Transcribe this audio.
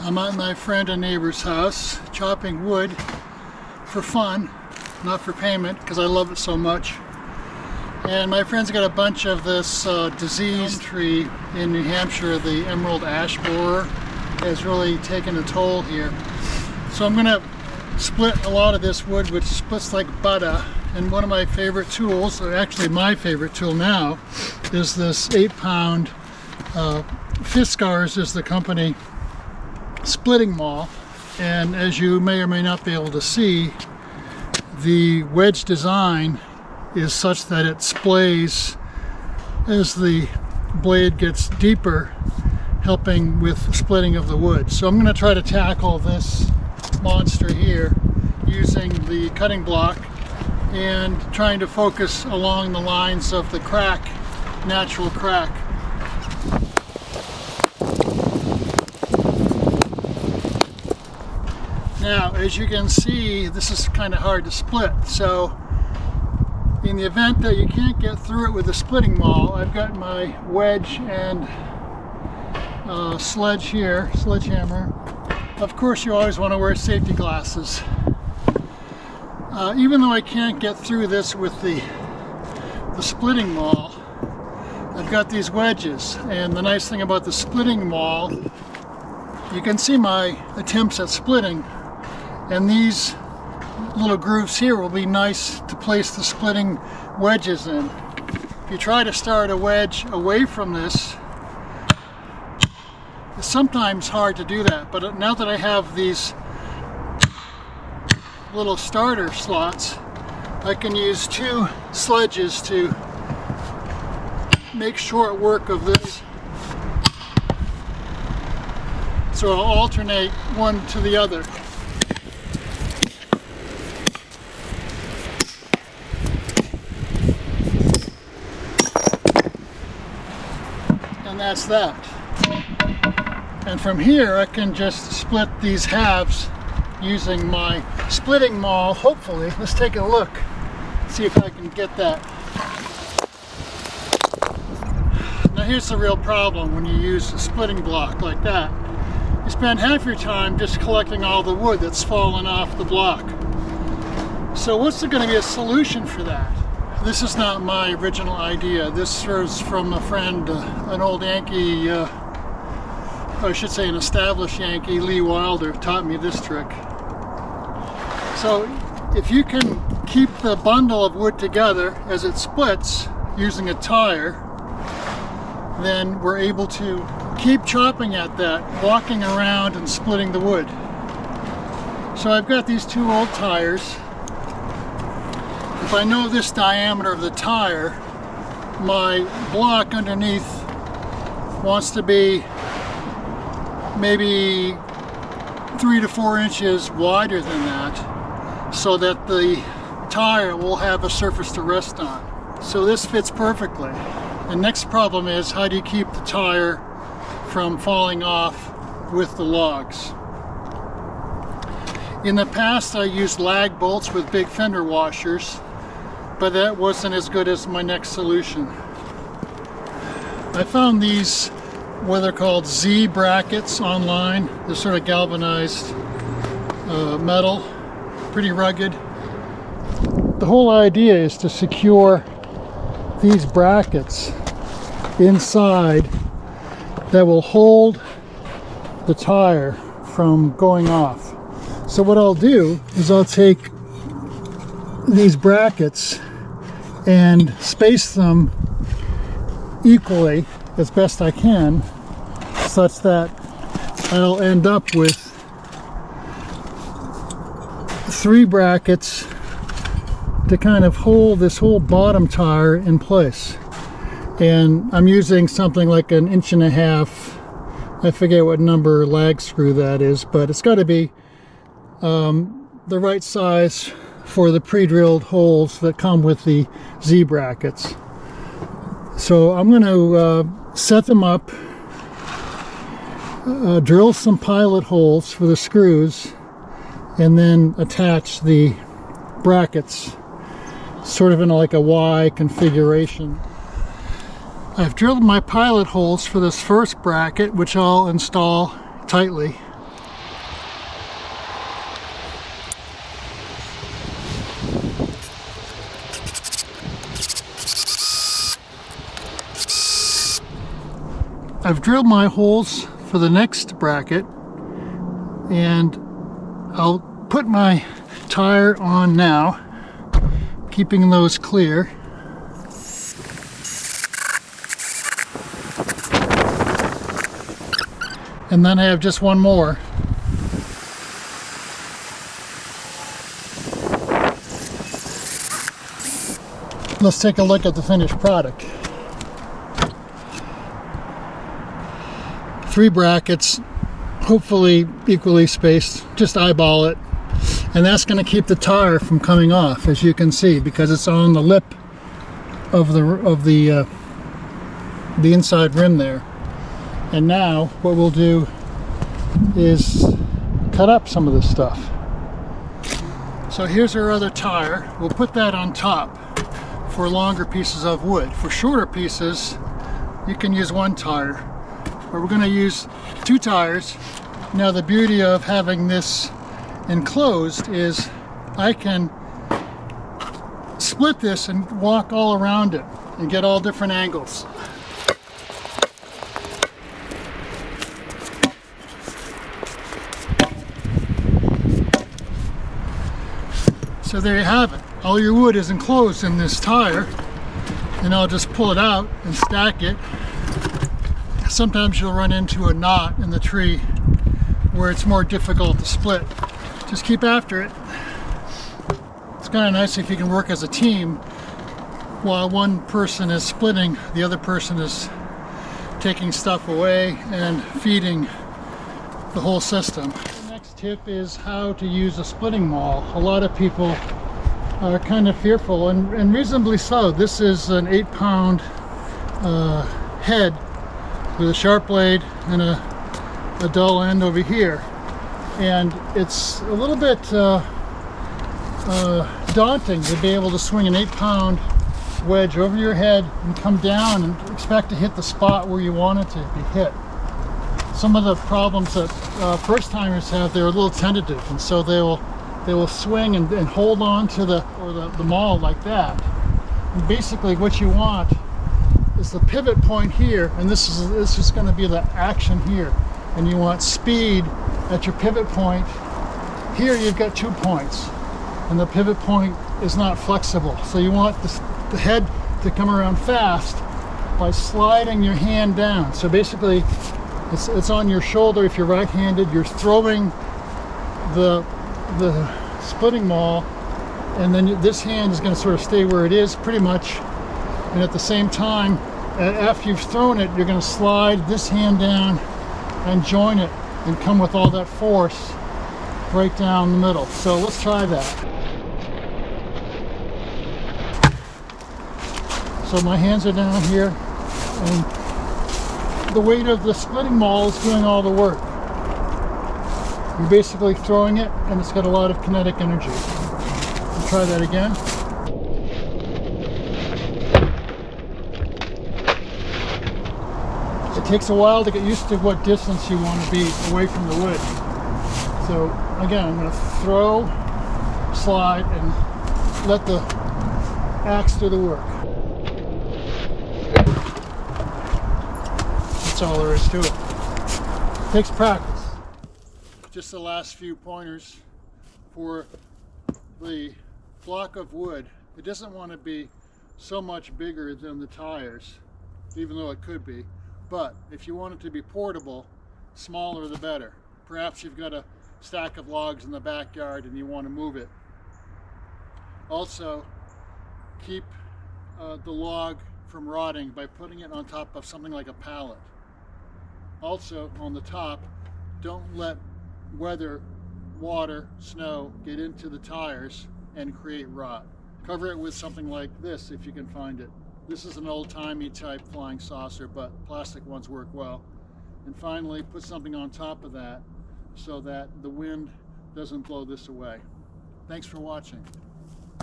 I'm at my friend and neighbor's house chopping wood for fun, not for payment, because I love it so much. And my friend's got a bunch of this diseased tree in New Hampshire. The emerald ash borer has really taken a toll here. So I'm going to split a lot of this wood, which splits like butter. And one of my favorite tools, or actually my favorite tool now, is this 8-pound Fiskars is the company splitting maul. And as you may or may not be able to see, the wedge design is such that it splays as the blade gets deeper, helping with splitting of the wood. So I'm going to try to tackle this monster here using the cutting block and trying to focus along the lines of the crack, natural crack. Now, as you can see, this is kind of hard to split. So in the event that you can't get through it with the splitting maul, I've got my wedge and sledgehammer. Of course, you always want to wear safety glasses. Even though I can't get through this with the splitting maul, I've got these wedges. And the nice thing about the splitting maul, you can see my attempts at splitting. And these little grooves here will be nice to place the splitting wedges in. If you try to start a wedge away from this, it's sometimes hard to do that. But now that I have these little starter slots, I can use 2 sledges to make short work of this. So I'll alternate one to the other. And that's that. And from here I can just split these halves using my splitting maul, hopefully. Let's take a look, see if I can get that. Now here's the real problem when you use a splitting block like that. You spend half your time just collecting all the wood that's fallen off the block. So what's going to be a solution for that? This is not my original idea. This was from a friend, an old Yankee, I should say an established Yankee, Lee Wilder, taught me this trick. So if you can keep the bundle of wood together as it splits using a tire, then we're able to keep chopping at that, walking around and splitting the wood. So I've got these 2 old tires. If I know this diameter of the tire, my block underneath wants to be maybe 3 to 4 inches wider than that, so that the tire will have a surface to rest on. So this fits perfectly. The next problem is, how do you keep the tire from falling off with the logs? In the past I used lag bolts with big fender washers, but that wasn't as good as my next solution. I found these, what they're called, Z brackets online. They're sort of galvanized metal, pretty rugged. The whole idea is to secure these brackets inside that will hold the tire from going off. So what I'll do is I'll take these brackets and space them equally as best I can, such that I'll end up with 3 brackets to kind of hold this whole bottom tire in place. And I'm using something like 1.5 inches. I forget what number lag screw that is, but it's got to be the right size for the pre-drilled holes that come with the Z brackets. So I'm going to set them up, drill some pilot holes for the screws, and then attach the brackets sort of in like a Y configuration. I've drilled my pilot holes for this first bracket, which I'll install tightly. I've drilled my holes for the next bracket, and I'll put my tire on now, keeping those clear. And then I have just one more. Let's take a look at the finished product. 3 brackets, hopefully equally spaced, just eyeball it. And that's going to keep the tire from coming off, as you can see, because it's on the lip of the inside rim there. And now what we'll do is cut up some of this stuff. So here's our other tire. We'll put that on top for longer pieces of wood. For shorter pieces, you can use 1 tire, but we're going to use 2 tires. Now the beauty of having this enclosed is I can split this and walk all around it and get all different angles. So there you have it. All your wood is enclosed in this tire, and I'll just pull it out and stack it. Sometimes you'll run into a knot in the tree where it's more difficult to split. Just keep after it. It's kind of nice if you can work as a team. While one person is splitting, the other person is taking stuff away and feeding the whole system. The next tip is how to use a splitting maul. A lot of people are kind of fearful, and reasonably so. This is an 8-pound head with a sharp blade and a dull end over here. And it's a little bit daunting to be able to swing an 8-pound wedge over your head and come down and expect to hit the spot where you want it to be hit. Some of the problems that first-timers have, they're a little tentative, and so they will swing and hold on to the maul like that. And basically what you want is the pivot point here, and this is going to be the action here. And you want speed at your pivot point. Here you've got 2 points, and the pivot point is not flexible. So you want the head to come around fast by sliding your hand down. So basically it's on your shoulder if you're right-handed. You're throwing the splitting maul, and then this hand is going to sort of stay where it is pretty much. And at the same time, after you've thrown it, you're going to slide this hand down and join it and come with all that force right down the middle. So let's try that. So my hands are down here, and the weight of the splitting maul is doing all the work. You're basically throwing it, and it's got a lot of kinetic energy. We'll try that again. It takes a while to get used to what distance you want to be away from the wood. So again, I'm going to throw, slide, and let the axe do the work. That's all there is to it. It takes practice. Just the last few pointers for the block of wood. It doesn't want to be so much bigger than the tires, even though it could be. But if you want it to be portable, smaller the better. Perhaps you've got a stack of logs in the backyard and you want to move it. Also, keep the log from rotting by putting it on top of something like a pallet. Also, on the top, don't let weather, water, snow get into the tires and create rot. Cover it with something like this if you can find it. This is an old-timey type flying saucer, but plastic ones work well. And finally, put something on top of that so that the wind doesn't blow this away. Thanks for watching.